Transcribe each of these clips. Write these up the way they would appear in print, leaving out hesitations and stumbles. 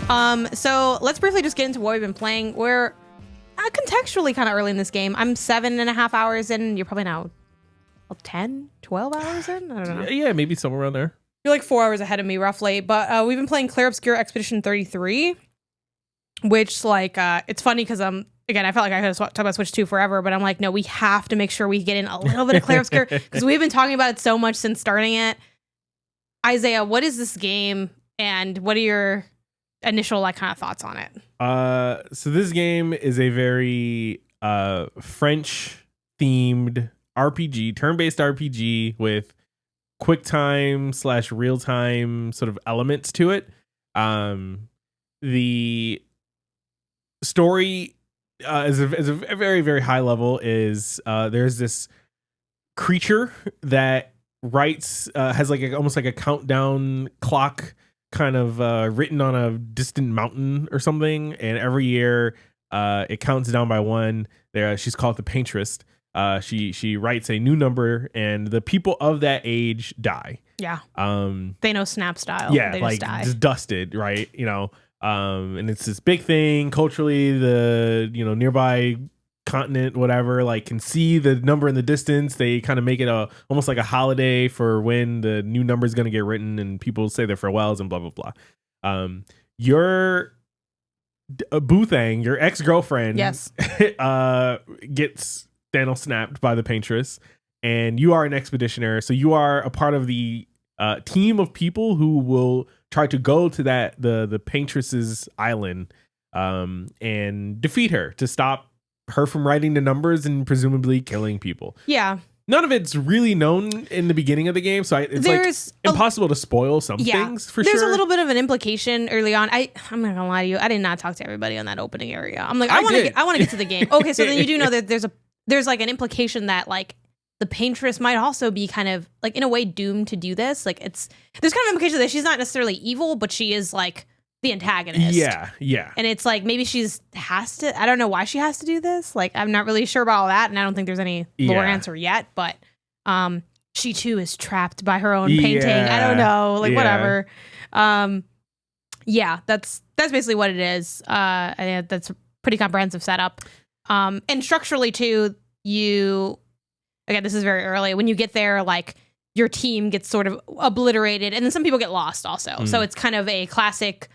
So let's briefly just get into what we've been playing. We're contextually kind of early in this game. I'm 7.5 hours in. You're probably now 10, 12 hours in? I don't know. Yeah, maybe somewhere around there. You're like 4 hours ahead of me, roughly. But we've been playing Clair Obscur Expedition 33, which, like, it's funny because, again, I felt like I could talk about Switch 2 forever, but I'm like, no, we have to make sure we get in a little bit of Clair Obscur because we've been talking about it so much since starting it. Isaiah, what is this game, and what are your initial, like, kind of thoughts on it? So this game is a very French-themed RPG, turn-based RPG with quick time / real time sort of elements to it. The story is a very, very high level. Is there's this creature that writes has like almost like a countdown clock kind of written on a distant mountain or something, and every year it counts down by one. She's called the Paintress. She writes a new number, and the people of that age die. Yeah. Thanos snap style. Yeah, they like just die. just dusted, right? You know, and it's this big thing culturally. The nearby continent, whatever, like can see the number in the distance. They kind of make it almost like a holiday for when the new number is going to get written, and people say their farewells and blah blah blah. Your Boothang, your ex-girlfriend, yes, gets Thanos snapped by the Paintress, and you are an expeditioner, so you are a part of the team of people who will try to go to the Paintress's island and defeat her to stop her from writing the numbers and presumably killing people. Yeah. None of it's really known in the beginning of the game, so it's impossible to spoil some things for sure. There's a little bit of an implication early on. I'm not gonna lie to you, I did not talk to everybody on that opening area. I'm like, I want to get to the game. Okay, so then you do know that there's like an implication that like the Paintress might also be kind of like in a way doomed to do this. Like there's kind of implication that she's not necessarily evil, but she is like the antagonist. Yeah. And it's like maybe I don't know why she has to do this. Like I'm not really sure about all that, and I don't think there's any lore answer yet, but she too is trapped by her own painting. I don't know, like whatever. Yeah, that's basically what it is. That's a pretty comprehensive setup. And structurally too, again, this is very early. When you get there, like your team gets sort of obliterated, and then some people get lost also. So it's kind of a classic.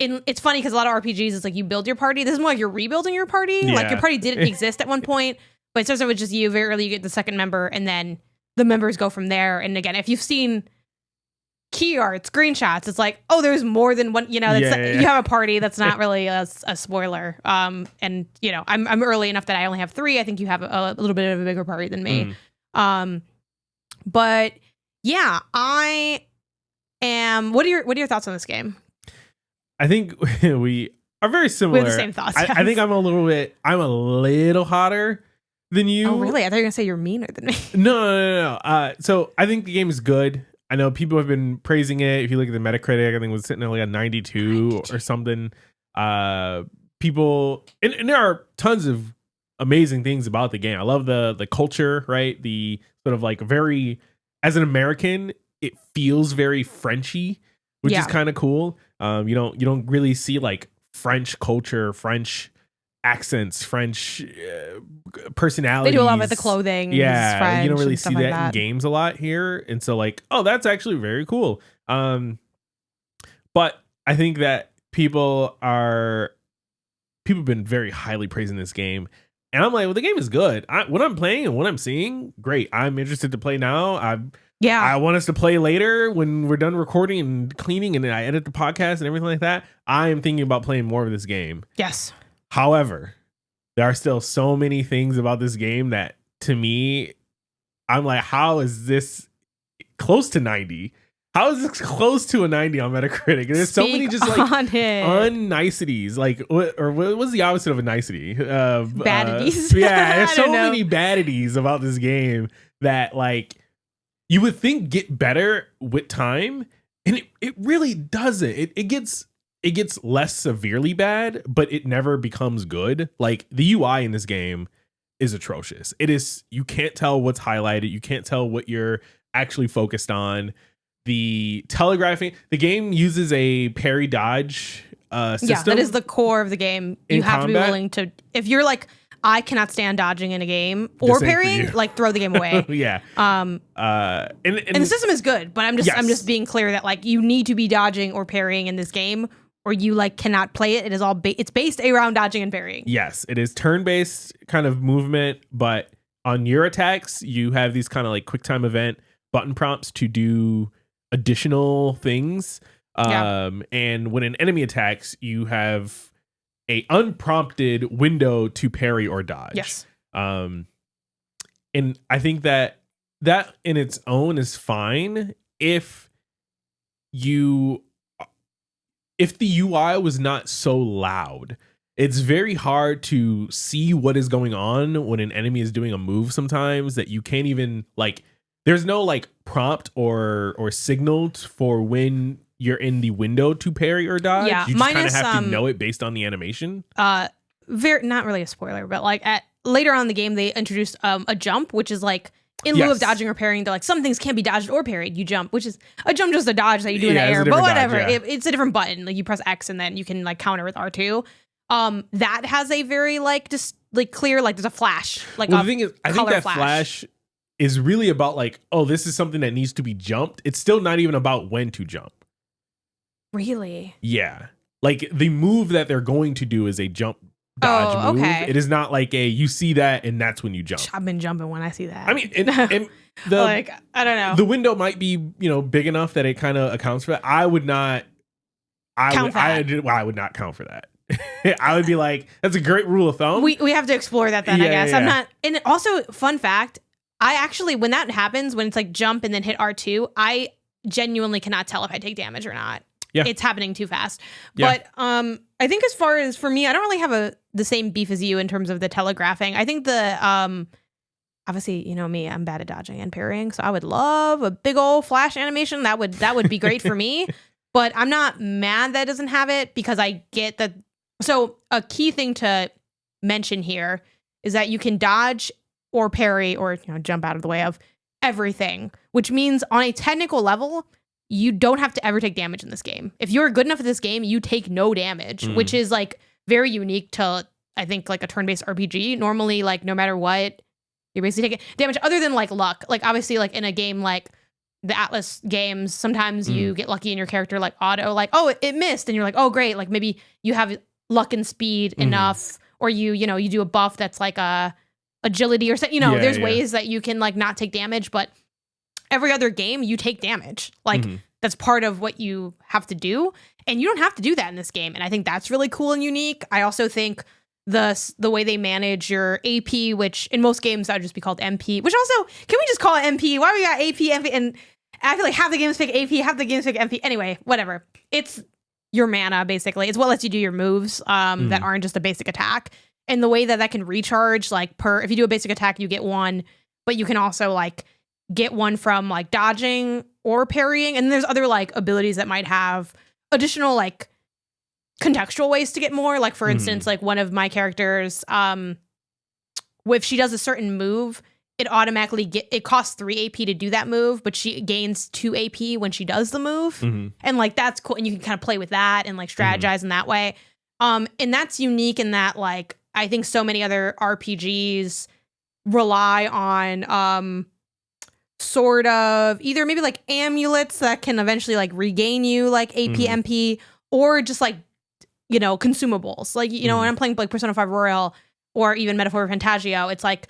It's funny because a lot of RPGs, it's like you build your party. This is more like you're rebuilding your party. Yeah. Like your party didn't exist at one point, but it starts off with just you. Very early, you get the second member, and then the members go from there. And again, if you've seen key art, screenshots, it's like, oh, there's more than one. You have a party. That's not really a spoiler. And I'm early enough that I only have 3. I think you have a little bit of a bigger party than me. But yeah, I am. What are your thoughts on this game? I think we are very similar. We have the same thoughts. I think I'm a little hotter than you. Oh, really? I thought you were gonna say you're meaner than me. No. So I think the game is good. I know people have been praising it. If you look at the Metacritic, I think it was sitting at like a 92 or something. People, and there are tons of amazing things about the game. I love the culture, right? The sort of like very, as an American, it feels very Frenchy, which is kind of cool. You don't really see like French culture, French accents, French personalities. They do a lot with the clothing. Yeah, French, you don't really see that like in games a lot here, and so like, oh, that's actually very cool. But I think that people have been very highly praising this game, and I'm like, well, the game is good. What I'm playing and what I'm seeing, great. I'm interested to play now. I want us to play later when we're done recording and cleaning and I edit the podcast and everything like that. I am thinking about playing more of this game. Yes. However, there are still so many things about this game that, to me, I'm like, how is this close to 90? How is this close to a 90 on Metacritic? There's so many just like unniceties. Like, what's the opposite of a nicety? Baddities. Yeah, there's so many baddities about this game that like you would think get better with time, and it really doesn't. It gets less severely bad, but it never becomes good. Like the UI in this game is atrocious. You can't tell what's highlighted. You can't tell what you're actually focused on. The telegraphing, the game uses a parry dodge system. Yeah, that is the core of the game. You have to be willing to, if you're like, I cannot stand dodging in a game or parrying, like throw the game away. Yeah. And the system is good, but I'm just being clear that like you need to be dodging or parrying in this game, or you like cannot play it. It is all it's based around dodging and parrying. Yes, it is turn-based kind of movement, but on your attacks, you have these kind of like quick time event button prompts to do additional things. And when an enemy attacks, you have a unprompted window to parry or dodge. Yes. And I think that in its own is fine if the UI was not so loud. It's very hard to see what is going on when an enemy is doing a move sometimes that you can't even like, there's no like prompt or signal for when you're in the window to parry or dodge. Yeah, you just kind of have to know it based on the animation. Not really a spoiler, but like later on in the game, they introduced a jump, which is like in lieu of dodging or parrying. They're like, some things can't be dodged or parried. You jump, which is a jump, just a dodge that you do in the air, but whatever. Dodge, it's a different button. Like you press X and then you can like counter with R2. That has a very like just like clear, like there's a flash. Like the thing is, I think that flash is really about like, oh, this is something that needs to be jumped. It's still not even about when to jump. Really? Yeah. Like the move that they're going to do is a jump dodge move. Okay. It is not like you see that and that's when you jump. I've been jumping when I see that. I mean, like, I don't know. The window might be, big enough that it kind of accounts for that. I would not count for that. I would be like, that's a great rule of thumb. We have to explore that then, I guess. Yeah. I'm not. And also, fun fact, I actually, when that happens, when it's like jump and then hit R2, I genuinely cannot tell if I take damage or not. Yeah. It's happening too fast. Yeah. But I think as far as for me, I don't really have the same beef as you in terms of the telegraphing. I think obviously, you know me, I'm bad at dodging and parrying, so I would love a big old flash animation. That would be great for me. But I'm not mad that it doesn't have it because I get that. So a key thing to mention here is that you can dodge or parry or jump out of the way of everything, which means on a technical level, you don't have to ever take damage in this game. If you're good enough at this game, you take no damage, which is like very unique to, I think, like a turn-based RPG. Normally, like no matter what, you're basically taking damage other than like luck. Like obviously, like in a game like the Atlas games, sometimes you get lucky in your character like auto, like, oh, it missed. And you're like, oh, great. Like maybe you have luck and speed enough, or you do a buff that's like a agility or something. There's ways that you can like not take damage, but every other game you take damage. Like that's part of what you have to do. And you don't have to do that in this game. And I think that's really cool and unique. I also think the way they manage your AP, which in most games that would just be called MP, which also, can we just call it MP? Why we got AP, MP? And I feel like half the games pick AP, half the games pick MP. Anyway, whatever. It's your mana, basically. It's what lets you do your moves that aren't just a basic attack. And the way that can recharge, like if you do a basic attack, you get one, but you can also like get one from like dodging or parrying. And there's other like abilities that might have additional like contextual ways to get more. Like for instance, like one of my characters, if she does a certain move, it automatically it costs 3 AP to do that move, but she gains 2 AP when she does the move. And like that's cool. And you can kind of play with that and like strategize in that way. And that's unique in that like I think so many other RPGs rely on sort of either maybe like amulets that can eventually like regain you like AP, MP, or just like consumables. Like when I'm playing like Persona 5 Royal or even Metaphor Fantagio, it's like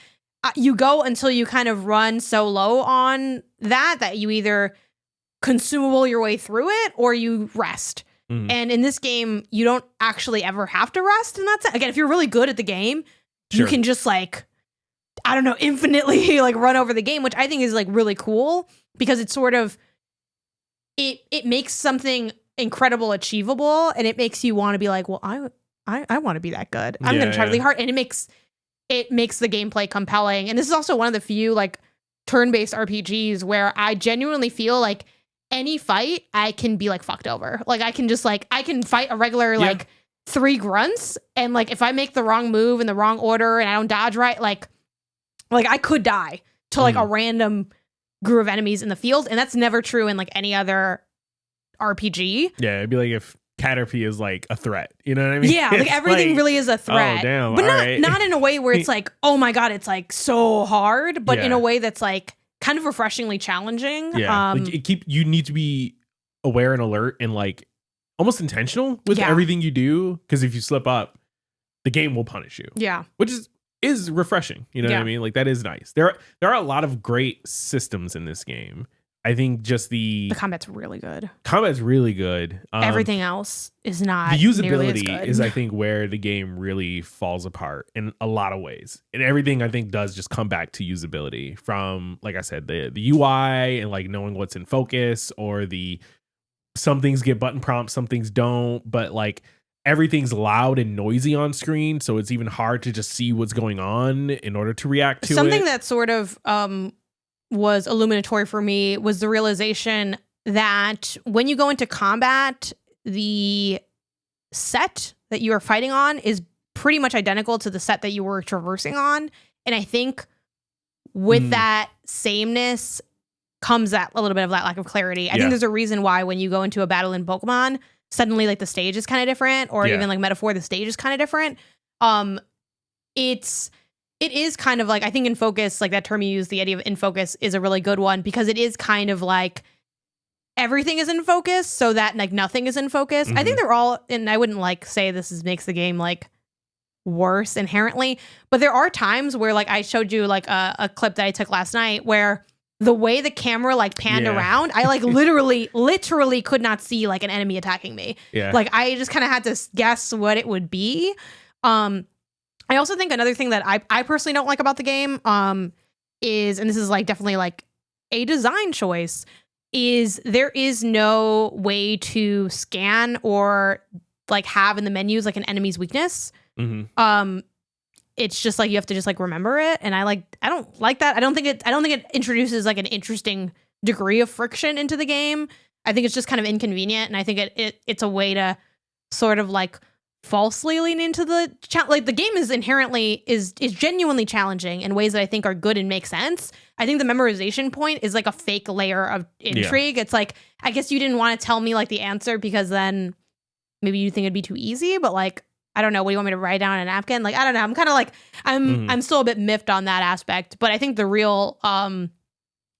you go until you kind of run so low on that you either consumable your way through it or you rest. And in this game, you don't actually ever have to rest. And that's again, if you're really good at the game, you can just like, I don't know, infinitely like run over the game, which I think is like really cool because it's sort of, it makes something incredible achievable, and it makes you want to be like, well, I want to be that good. I'm going to try really hard. And it makes the gameplay compelling. And this is also one of the few like turn-based RPGs where I genuinely feel like any fight I can be like fucked over. Like I can just like, I can fight a regular like 3 grunts, and like if I make the wrong move in the wrong order and I don't dodge right, like I could die to like a random group of enemies in the field. And that's never true in like any other RPG. Yeah, it'd be like if Caterpie is like a threat. You know what I mean? Yeah, like everything really is a threat. Oh, damn. But all not in a way where it's like, oh my God, it's like so hard, but in Yeah. a way that's like kind of refreshingly challenging. Yeah. You need to be aware and alert and like almost intentional with everything you do. Because if you slip up, the game will punish you. Yeah. Which is refreshing. You know what I mean? Like that is nice. There are a lot of great systems in this game. I think just the combat's really good. Combat's really good. Everything else is not. The usability as usability is, I think, where the game really falls apart in a lot of ways. And everything, I think, does just come back to usability from, like I said, the UI and like knowing what's in focus, or some things get button prompts, some things don't. But like everything's loud and noisy on screen, so it's even hard to just see what's going on in order to react to something that sort of was illuminatory for me was the realization that when you go into combat, the set that you are fighting on is pretty much identical to the set that you were traversing on. And I think with that sameness comes that a little bit of that lack of clarity. I think there's a reason why when you go into a battle in Pokemon, suddenly like the stage is kind of different, or even like Metaphor, the stage is kind of different. It is kind of like, I think in focus, like that term you use, the idea of in focus is a really good one, because it is kind of like everything is in focus so that like nothing is in focus. I think they're all, and I wouldn't like say makes the game like worse inherently, but there are times where like I showed you like a clip that I took last night where the way the camera like panned around, I like literally could not see like an enemy attacking me. Yeah. Like I just kind of had to guess what it would be. I also think another thing that I personally don't like about the game is, and this is like definitely like a design choice, is there is no way to scan or like have in the menus like an enemy's weakness. It's just like you have to just like remember it, and I don't like that. I don't think it introduces like an interesting degree of friction into the game. I think it's just kind of inconvenient, and I think it's a way to sort of like falsely lean into the like the game is inherently is genuinely challenging in ways that I think are good and make sense. I think the memorization point is like a fake layer of intrigue. It's like, I guess you didn't want to tell me like the answer because then maybe you think it'd be too easy, but like, I don't know, what do you want me to write down on a napkin? Like, I don't know. I'm kind of like, I'm still a bit miffed on that aspect, but I think the real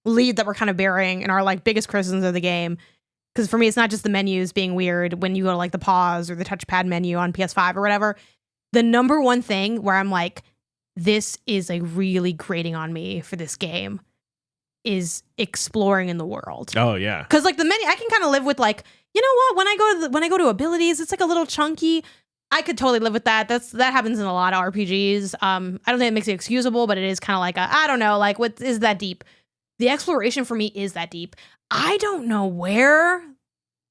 lead that we're kind of bearing in our like biggest criticisms of the game, because for me, it's not just the menus being weird when you go to like the pause or the touchpad menu on PS5 or whatever. The number one thing where I'm like, this is like really grating on me for this game is exploring in the world. Oh yeah. Because like the menu, I can kind of live with like, you know what? When I go to abilities, it's like a little chunky. I could totally live with that. That happens in a lot of RPGs. I don't think it makes it excusable, but it is kind of like I don't know, like what is that deep? The exploration for me is that deep. I don't know where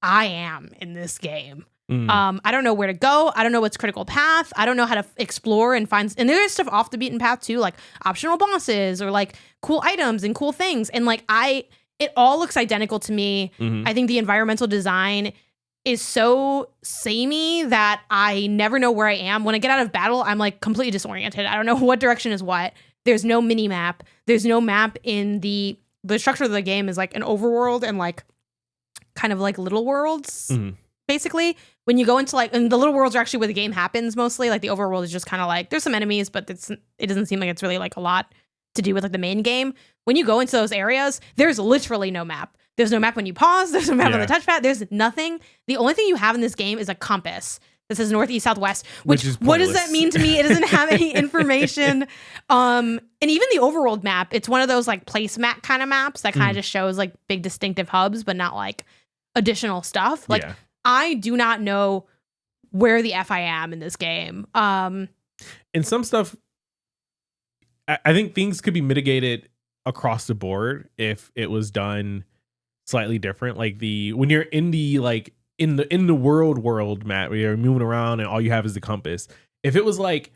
I am in this game. I don't know where to go. I don't know what's critical path. I don't know how to explore and find. And there's stuff off the beaten path too, like optional bosses or like cool items and cool things. And like it all looks identical to me. I think the environmental design is so samey that I never know where I am. When I get out of battle, I'm like completely disoriented. I don't know what direction is what. There's no mini map. There's no map in the structure of the game is like an overworld and like kind of like little worlds, basically. When you go into like, and the little worlds are actually where the game happens mostly. Like the overworld is just kind of like, there's some enemies, but it doesn't seem like it's really like a lot to do with like the main game. When you go into those areas, there's literally no map. There's no map when you pause. There's no map on the touchpad. There's nothing. The only thing you have in this game is a compass that says northeast, southwest, which is what does pointless. that mean to me? It doesn't have any information. And even the overworld map, it's one of those like placemat kind of maps that kind of just shows like big distinctive hubs, but not like additional stuff. Like I do not know where the F I am in this game. And some stuff, I think things could be mitigated across the board if it was done slightly different. Like when you're in the like in the world map where you're moving around and all you have is the compass. If it was like,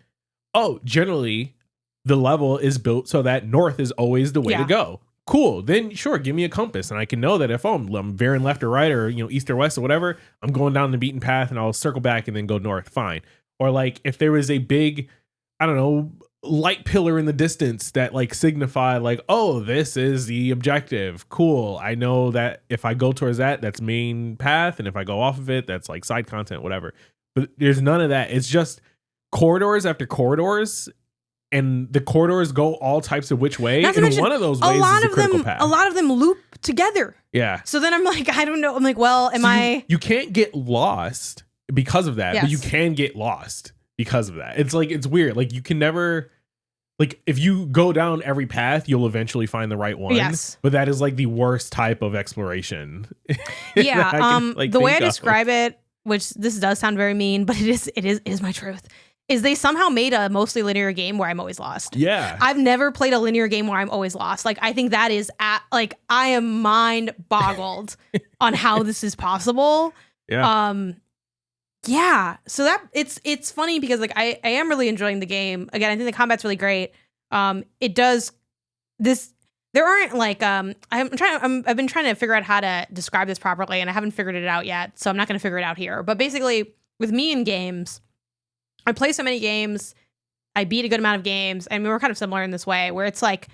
oh, generally the level is built so that north is always the way to go. Cool. Then sure, give me a compass and I can know that if I'm veering left or right or east or west or whatever, I'm going down the beaten path and I'll circle back and then go north. Fine. Or like if there was a big, I don't know, light pillar in the distance that like signify like, oh, this is the objective. Cool. I know that if I go towards that, that's main path, and if I go off of it, that's like side content, whatever. But there's none of that. It's just corridors after corridors, and the corridors go all types of which way. And one of those ways is a critical path. A lot of them loop together. Yeah. So then I'm like, I don't know. I'm like, well, you can't get lost because of that, but you can get lost because of that. It's like, it's weird. Like you can never, like if you go down every path, you'll eventually find the right one. Yes. But that is like the worst type of exploration. Yeah. The way I of. describe it, which this does sound very mean, but it is my truth, is they somehow made a mostly linear game where I'm always lost. Yeah. I've never played a linear game where I'm always lost. Like, I think that is I am mind boggled on how this is possible. Yeah. Yeah. So that it's funny because like I am really enjoying the game. Again, I think the combat's really great. It does this. There aren't like I've been trying to figure out how to describe this properly, and I haven't figured it out yet. So I'm not going to figure it out here. But basically, with me in games, I play so many games. I beat a good amount of games. I mean, we're kind of similar in this way, where it's like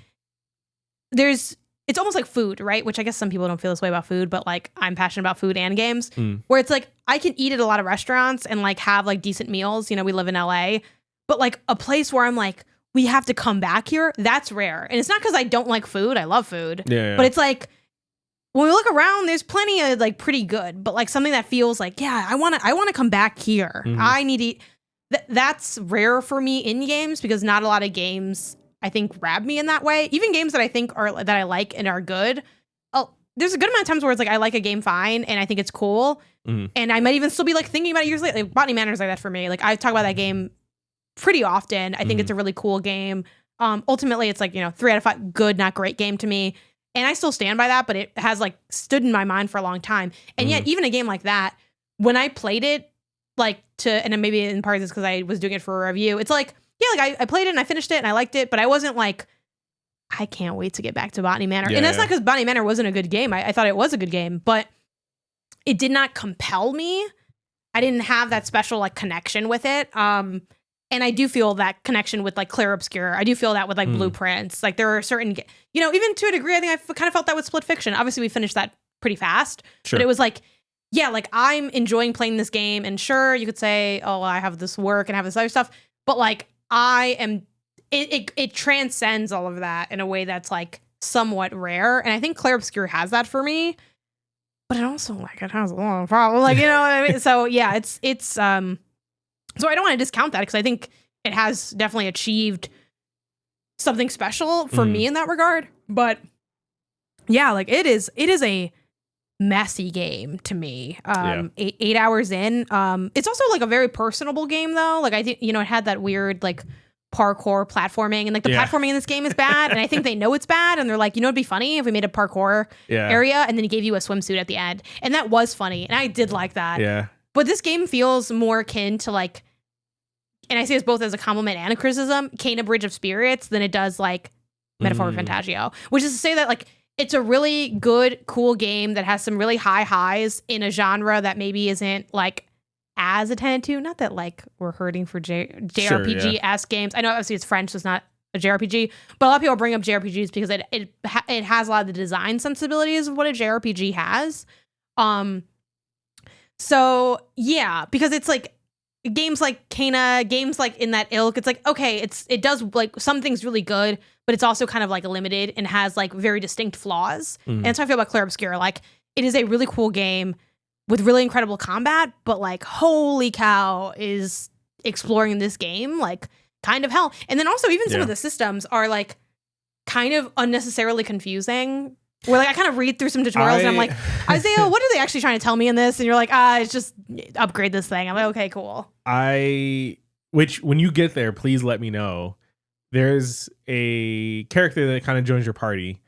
it's almost like food, right? Which I guess some people don't feel this way about food, but like I'm passionate about food and games, where it's like I can eat at a lot of restaurants and like have like decent meals. You know, we live in LA, but like a place where I'm like, we have to come back here, that's rare. And it's not because I don't like food. I love food. Yeah. But it's like, when we look around, there's plenty of like pretty good, but like something that feels like, yeah, I want to come back here. I need to eat. That's rare for me in games because not a lot of games I think grab me in that way. Even games that I think that I like and are good. Oh, there's a good amount of times where it's like I like a game fine and I think it's cool, and I might even still be like thinking about it years later. Like, Botany Manor is like that for me. Like I talk about that game pretty often. I think it's a really cool game. Ultimately, it's like 3 out of 5 good, not great game to me, and I still stand by that. But it has like stood in my mind for a long time, and yet even a game like that, when I played it, and maybe in part it's because I was doing it for a review. It's like. Yeah, like I played it and I finished it and I liked it, but I wasn't like, I can't wait to get back to Botany Manor. And that's not because Botany Manor wasn't a good game. I thought it was a good game, but it did not compel me. I didn't have that special like connection with it. And I do feel that connection with like Clair Obscur. I do feel that with like Blueprints. Like there are certain, even to a degree, I think I kind of felt that with Split Fiction. Obviously, we finished that pretty fast, but it was like, yeah, like I'm enjoying playing this game. And sure, you could say, oh, I have this work and I have this other stuff, but like, it transcends all of that in a way that's like somewhat rare. And I think Clair Obscur has that for me, but it also like it has a lot of problems. Like, you know what I mean? So yeah, it's so I don't want to discount that because I think it has definitely achieved something special for me in that regard. But yeah, like it is a messy game to me. 8 hours in. It's also like a very personable game though. Like I think it had that weird like parkour platforming, and like the platforming in this game is bad, and I think they know it's bad, and they're like, it'd be funny if we made a parkour area and then he gave you a swimsuit at the end, and that was funny, and I did like that. Yeah. But this game feels more akin to like, and I say this both as a compliment and a criticism, Kena Bridge of Spirits than it does like Metaphor Fantasio, which is to say that like it's a really good, cool game that has some really high highs in a genre that maybe isn't like as attended to. Not that like we're hurting for JRPG-esque games. I know obviously it's French, so it's not a JRPG, but a lot of people bring up JRPGs because it has a lot of the design sensibilities of what a JRPG has. So yeah, because it's like games like Kena, games like in that ilk, it's like, okay, it does like some things really good, but it's also kind of like limited and has like very distinct flaws. And that's how I feel about Clair Obscur. Like it is a really cool game with really incredible combat, but like, holy cow, is exploring this game like kind of hell. And then also even some of the systems are like kind of unnecessarily confusing. Where like I kind of read through some tutorials and I'm like, Isaiah, what are they actually trying to tell me in this? And you're like, it's just upgrade this thing. I'm like, okay, cool. Which when you get there, please let me know. There's a character that kind of joins your party,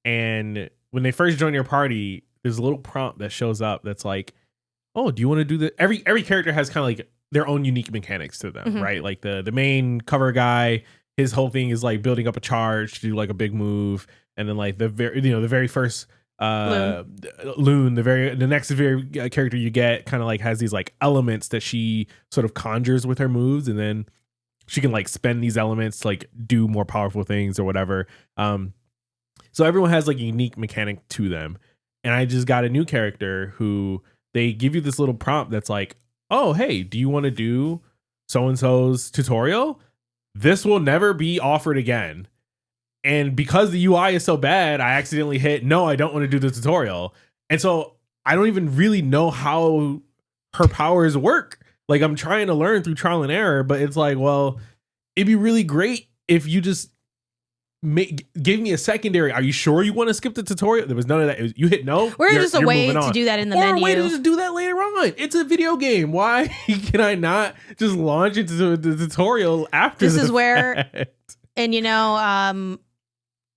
and when they first join your party, there's a little prompt that shows up that's like, oh, do you want to do the every character has kind of like their own unique mechanics to them, right? Like the main cover guy, his whole thing is like building up a charge to do like a big move. And then like the very first Loon, the next character you get kind of like has these like elements that she sort of conjures with her moves, and then she can like spend these elements to like do more powerful things or whatever. So everyone has like a unique mechanic to them. And I just got a new character who they give you this little prompt that's like, oh, hey, do you want to do so-and-so's tutorial? This will never be offered again. And because the UI is so bad, I accidentally hit, no, I don't want to do the tutorial. And so I don't even really know how her powers work. Like, I'm trying to learn through trial and error, but it's like, well, it'd be really great if you just give me a secondary. Are you sure you want to skip the tutorial? There was none of that. You hit no. Or just a way to do that in the menu. Or a way to just do that later on. It's a video game. Why can I not just launch into the tutorial after this? Is where, fact? And you know,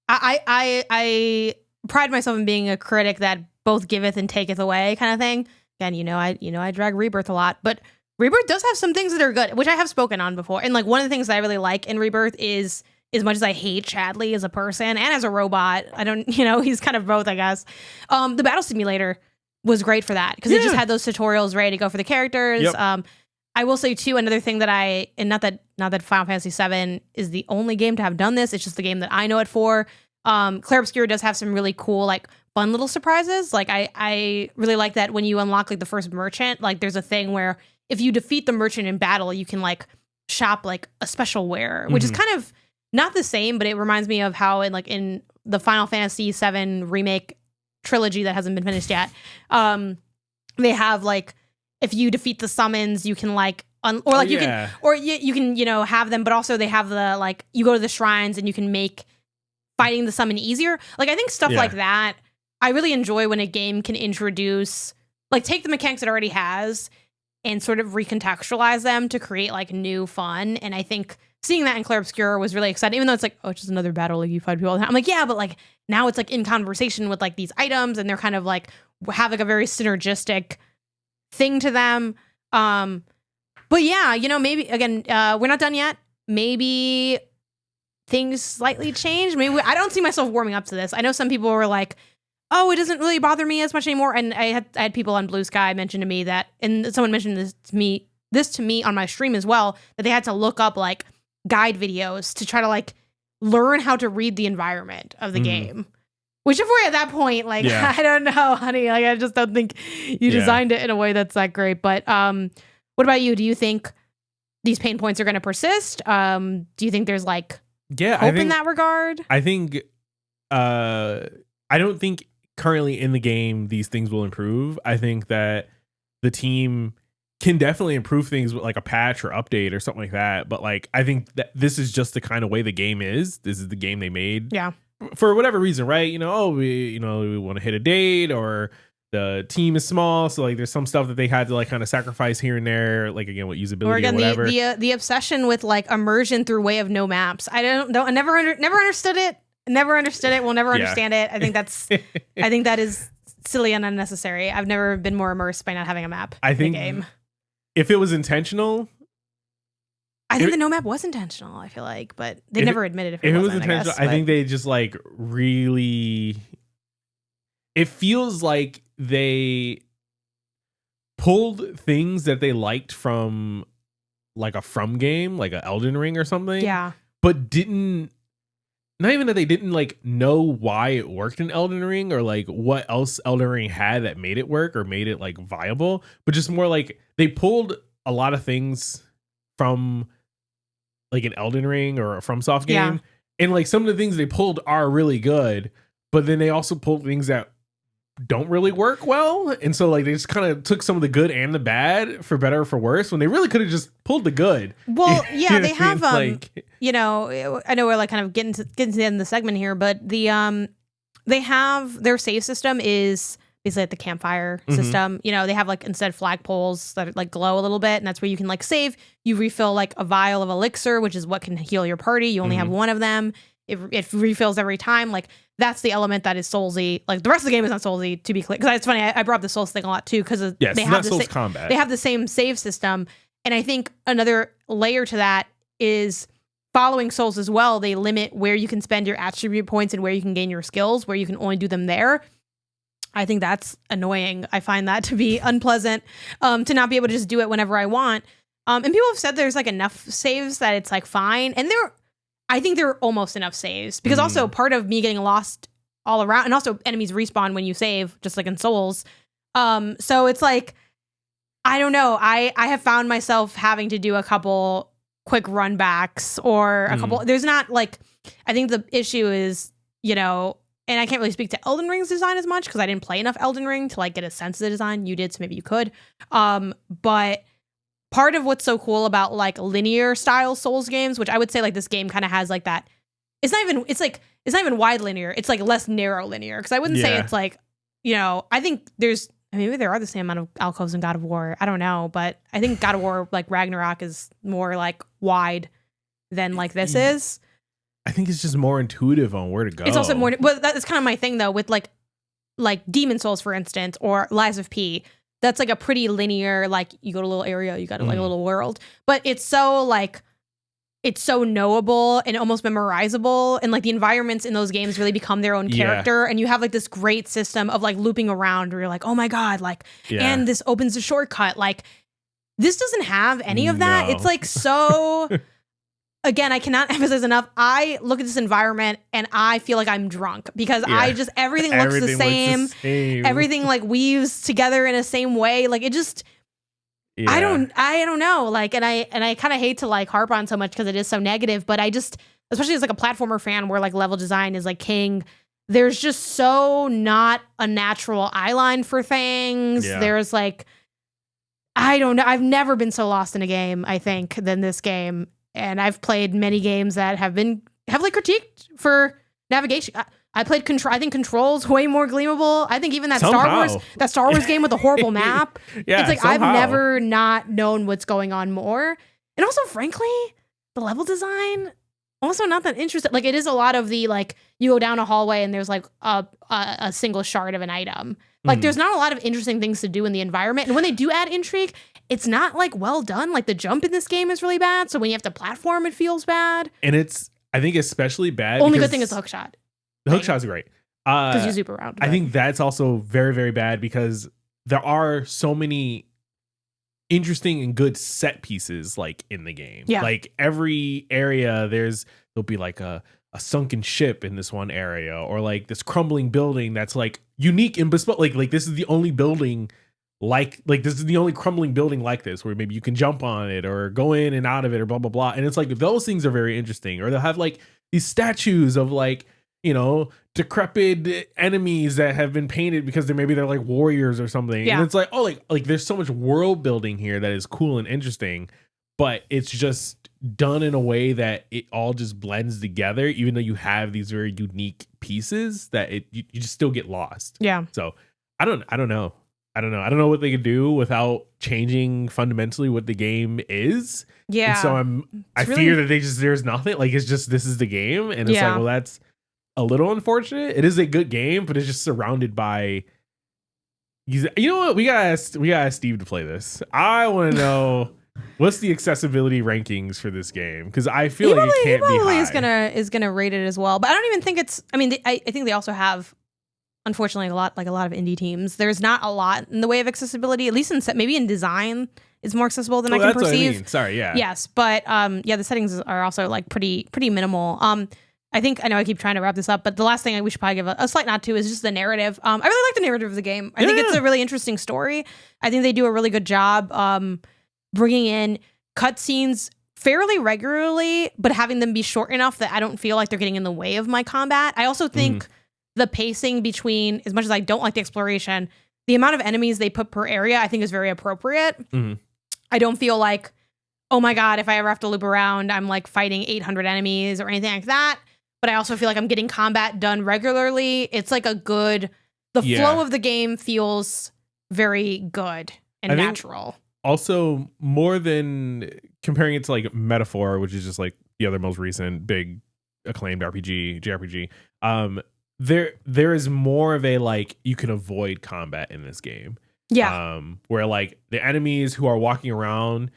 I pride myself in being a critic that both giveth and taketh away kind of thing. Again, I drag Rebirth a lot, but Rebirth does have some things that are good, which I have spoken on before. And like one of the things that I really like in Rebirth is, as much as I hate Chadley as a person and as a robot, I don't, he's kind of both, I guess. The battle simulator was great for that because it just had those tutorials ready to go for the characters. Yep. I will say too, another thing that not that Final Fantasy VII is the only game to have done this. It's just the game that I know it for. Clair Obscur does have some really cool, like fun little surprises. Like I really like that when you unlock like the first merchant, like there's a thing where if you defeat the merchant in battle, you can like shop like a special wear, which is kind of not the same, but it reminds me of how in the Final Fantasy VII remake trilogy that hasn't been finished yet, they have like if you defeat the summons, you can like you can have them, but also they have the like you go to the shrines and you can make fighting the summon easier. Like I think stuff like that, I really enjoy when a game can introduce like take the mechanics it already has and sort of recontextualize them to create like new fun. And I think seeing that in Clair Obscur was really exciting, even though it's like, oh, it's just another battle, like you fight people all the time. I'm like, yeah, but like now it's like in conversation with like these items and they're kind of like have like a very synergistic thing to them. But yeah, maybe again, we're not done yet. Maybe things slightly change. Maybe I don't see myself warming up to this. I know some people were like, oh, it doesn't really bother me as much anymore. And I had people on Blue Sky mention to me that, and someone mentioned this to me on my stream as well, that they had to look up like guide videos to try to like learn how to read the environment of the game. Which if we're at that point, like, I don't know, honey, like, I just don't think you designed it in a way that's that great. But what about you? Do you think these pain points are going to persist? Do you think there's like hope in that regard? I think, I don't think currently in the game these things will improve. I think that the team can definitely improve things with like a patch or update or something like that. But like, I think that this is just the kind of way the game is. This is the game they made. Yeah. For whatever reason, right? We want to hit a date, or the team is small, so like there's some stuff that they had to like kind of sacrifice here and there, like again with usability or again, whatever. The obsession with like immersion through way of no maps. I never understood it. Never understood it. We'll never understand it. I think that is silly and unnecessary. I've never been more immersed by not having a map in the game. If it was intentional, I think the no map was intentional, I feel like, but they never admitted if it was intentional. I think they just like really, it feels like they pulled things that they liked from like a From game, like a Elden Ring or something. Yeah. But not even that they didn't like know why it worked in Elden Ring or like what else Elden Ring had that made it work or made it like viable, but just more like they pulled a lot of things from like an Elden Ring or a FromSoft game. And like some of the things they pulled are really good, but then they also pulled things that don't really work well. And so like they just kind of took some of the good and the bad for better or for worse when they really could have just pulled the good. Well, yeah, they have I know we're like kind of getting to the end of the segment here, but they have their save system is basically like the campfire system. They have like instead flagpoles that like glow a little bit, and that's where you can like save. You refill like a vial of elixir, which is what can heal your party. You only have one of them. It refills every time. Like that's the element that is Soulsy. Like the rest of the game is not Soulsy, to be clear. Because it's funny, I brought up the Souls thing a lot too, because they have combat. They have the same save system, and I think another layer to that is following Souls as well. They limit where you can spend your attribute points and where you can gain your skills, where you can only do them there. I think that's annoying. I find that to be unpleasant, to not be able to just do it whenever I want. And people have said there's like enough saves that it's like fine. And I think there are almost enough saves because also part of me getting lost all around, and also enemies respawn when you save, just like in Souls. So it's like, I don't know. I have found myself having to do a couple quick run backs or a couple. There's not like, I think the issue is, you know, and I can't really speak to Elden Ring's design as much because I didn't play enough Elden Ring to like get a sense of the design. You did, so maybe you could. But part of what's so cool about like linear style Souls games, which I would say like this game kind of has like that. It's not even wide linear. It's like less narrow linear. Because I wouldn't say it's like, you know, I think maybe there are the same amount of alcoves in God of War. I don't know, but I think God of War like Ragnarok is more like wide than like this is. I think it's just more intuitive on where to go. It's also more, well, that's kind of my thing though with like Demon Souls, for instance, or Lies of P. That's like a pretty linear, like you go to a little area, you got to like a little world, but it's so like, it's so knowable and almost memorizable, and like the environments in those games really become their own character, and you have like this great system of like looping around where you're like, oh my god, like, and this opens a shortcut. Like this doesn't have any of that. It's like so. Again, I cannot emphasize enough. I look at this environment and I feel like I'm drunk because I just everything looks the same. Everything like weaves together in the same way. Like it just. I don't know. Like, and I kind of hate to like harp on so much because it is so negative, but I just, especially as like a platformer fan where like level design is like king, there's just so not a natural eye line for things. There's like, I don't know. I've never been so lost in a game, I think, than this game. And I've played many games that have been heavily critiqued for navigation. I played Control. I think Control's way more gleamable. I think even that Star Wars game with a horrible map. It's like I've never not known what's going on more. And also, frankly, the level design also not that interesting. Like it is a lot of the like you go down a hallway and there's like a single shard of an item. Like there's not a lot of interesting things to do in the environment. And when they do add intrigue, it's not like well done. Like the jump in this game is really bad. So when you have to platform, it feels bad. And it's, I think, especially bad. Only good thing is the hookshot. The hookshot's great. Because you zoop around. I think that's also very, very bad because there are so many interesting and good set pieces like in the game. Yeah. Like every area, there'll be like a sunken ship in this one area, or like this crumbling building that's like unique and bespoke. Like this is the only building like this is the only crumbling building like this where maybe you can jump on it or go in and out of it or blah, blah, blah. And it's like those things are very interesting. Or they'll have like these statues of like, you know, decrepit enemies that have been painted because they're like warriors or something. Yeah. And it's like, oh, like there's so much world building here that is cool and interesting, but it's just done in a way that it all just blends together, even though you have these very unique pieces that you just still get lost. Yeah. So I don't know. I don't know what they could do without changing fundamentally what the game is. Yeah. And so I fear that there's nothing. Like it's just, this is the game. And it's like, well, that's a little unfortunate. It is a good game, but it's just surrounded by. You know what? We gotta ask Steve to play this. I want to know what's the accessibility rankings for this game, because I feel like it can't be high. Is gonna rate it as well, but I don't even think it's. I mean, I think they also have, unfortunately, a lot of indie teams. There's not a lot in the way of accessibility, at least maybe in design. It's more accessible than I can perceive. What I mean. Sorry, yeah. Yes, but the settings are also like pretty minimal. I know I keep trying to wrap this up, but the last thing we should probably give a slight nod to is just the narrative. I really like the narrative of the game. I think it's a really interesting story. I think they do a really good job bringing in cutscenes fairly regularly, but having them be short enough that I don't feel like they're getting in the way of my combat. I also think the pacing between, as much as I don't like the exploration, the amount of enemies they put per area, I think is very appropriate. I don't feel like, oh my God, if I ever have to loop around, I'm like fighting 800 enemies or anything like that. But I also feel like I'm getting combat done regularly. It's like the flow of the game feels very good and natural. Also, more than comparing it to like Metaphor, which is just like the other most recent big acclaimed JRPG, there is more of a like you can avoid combat in this game. Yeah. Where like the enemies who are walking around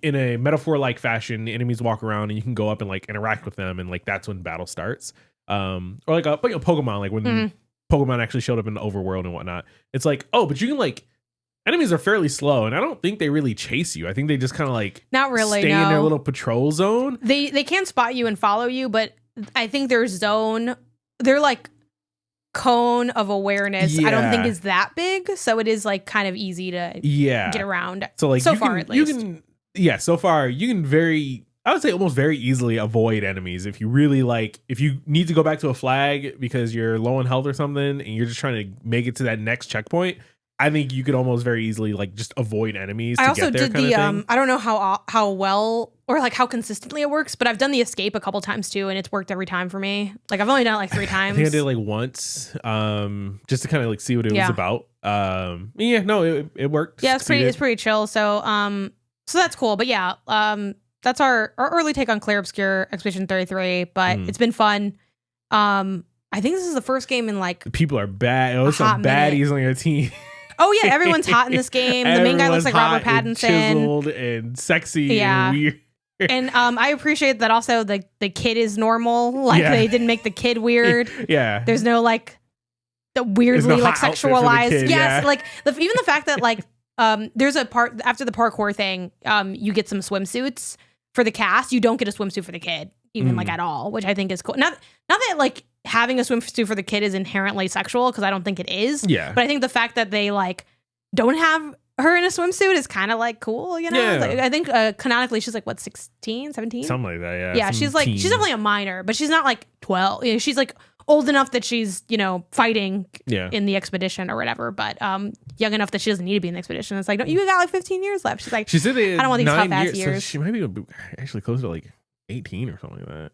in a Metaphor-like fashion, the enemies walk around and you can go up and like interact with them, and like that's when battle starts. Or like a Pokemon, like when Pokemon actually showed up in the overworld and whatnot. It's like, oh, but you can like enemies are fairly slow, and I don't think they really chase you. I think they just kind of like not really stay in their little patrol zone. They can spot you and follow you, but I think their zone, their like cone of awareness, I don't think is that big, so it is like kind of easy to get around. So like so far, at least. So far you can I would say almost very easily avoid enemies if you really like. If you need to go back to a flag because you're low on health or something, and you're just trying to make it to that next checkpoint, I think you could almost very easily like just avoid enemies. I also did the I don't know how well or like how consistently it works, but I've done the escape a couple times too, and it's worked every time for me. Like I've only done it like 3 times. I think I did it like once, just to kind of like see what it was about. It worked. Yeah, it's pretty chill. So so that's cool. But yeah, that's our early take on Clair Obscur Expedition 33. But it's been fun. I think this is the first game in like people are bad. Oh, some baddies on your team. Oh yeah, everyone's hot in this game. The main guy looks like Robert Pattinson, and chiseled and sexy and weird. And I appreciate that also the kid is normal. Like they didn't make the kid weird. Yeah. There's no like the weirdly like sexualized. Kid, yes, like even the fact that like there's a part after the parkour thing, you get some swimsuits for the cast. You don't get a swimsuit for the kid, even like at all, which I think is cool. Not that like having a swimsuit for the kid is inherently sexual, because I don't think it is. Yeah. But I think the fact that they like don't have her in a swimsuit is kind of like cool, you know? Yeah. Like, I think canonically she's like what, 16, 17? Something like that, yeah. Yeah, she's definitely a minor, but she's not like 12. You know, she's like old enough that she's, you know, fighting in the expedition or whatever, but young enough that she doesn't need to be in the expedition. It's like, no, you got like 15 years left. She's like, she said I don't want these tough ass years. So she might be actually close to like 18 or something like that.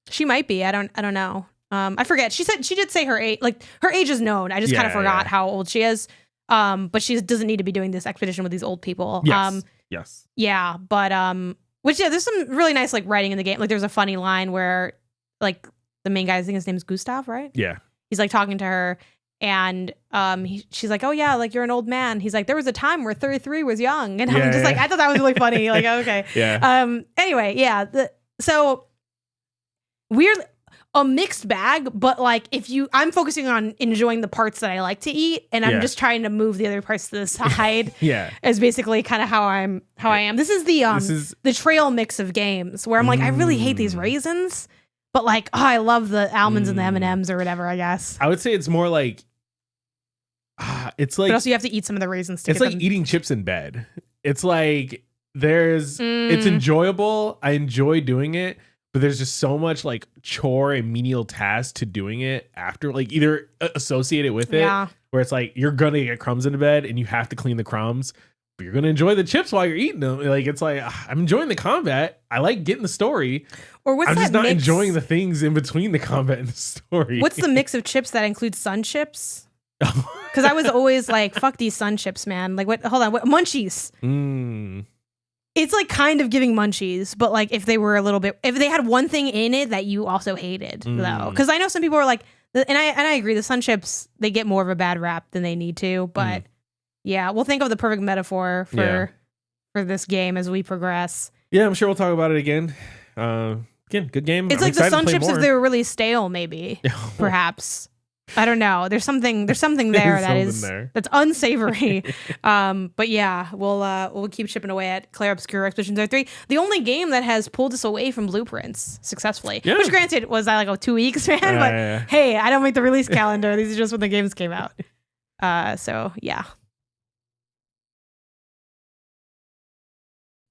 She might be. I don't know. I forget. She did say her age. Like her age is known. I just kind of forgot how old she is. But she doesn't need to be doing this expedition with these old people. Yes. Yes. Yeah, but there's some really nice like writing in the game. Like there's a funny line where like the main guy, I think his name's Gustav, right? Yeah. He's like talking to her, and she's like, "Oh yeah, like you're an old man." He's like, "There was a time where 33 was young," and I'm just like, I thought that was really funny. Like, okay. Yeah. Anyway, yeah. So weird. A mixed bag, but like I'm focusing on enjoying the parts that I like to eat, and I'm just trying to move the other parts to the side. Is basically kind of how I am. This is the trail mix of games where I'm like, I really hate these raisins, but like, oh, I love the almonds and the M&Ms or whatever, I guess. I would say it's more like it's like, but also you have to eat some of the raisins to it's like eating chips in bed. It's like it's enjoyable. I enjoy doing it. But there's just so much like chore and menial task to doing it after, like either associated with it, where it's like you're gonna get crumbs in bed and you have to clean the crumbs, but you're gonna enjoy the chips while you're eating them. Like it's like I'm enjoying the combat. I like getting the story. Or what's I'm just that not mix? Enjoying the things in between the combat and the story. What's the mix of chips that includes sun chips? Because I was always like, fuck these sun chips, man. Like what? Hold on, what munchies? It's like kind of giving munchies, but like if they had one thing in it that you also hated though, because I know some people are like, and I agree, the sun chips, they get more of a bad rap than they need to, but yeah, we'll think of the perfect metaphor for this game as we progress. Yeah, I'm sure we'll talk about it again. Again, good game. It's like the sun chips if they were really stale, maybe, perhaps. I don't know. There's something there that's unsavory. But yeah, we'll keep chipping away at Clair Obscur Expedition 33. The only game that has pulled us away from blueprints successfully. Yeah. Which granted was like 2 weeks, man. But hey, I don't make the release calendar. These are just when the games came out. So yeah.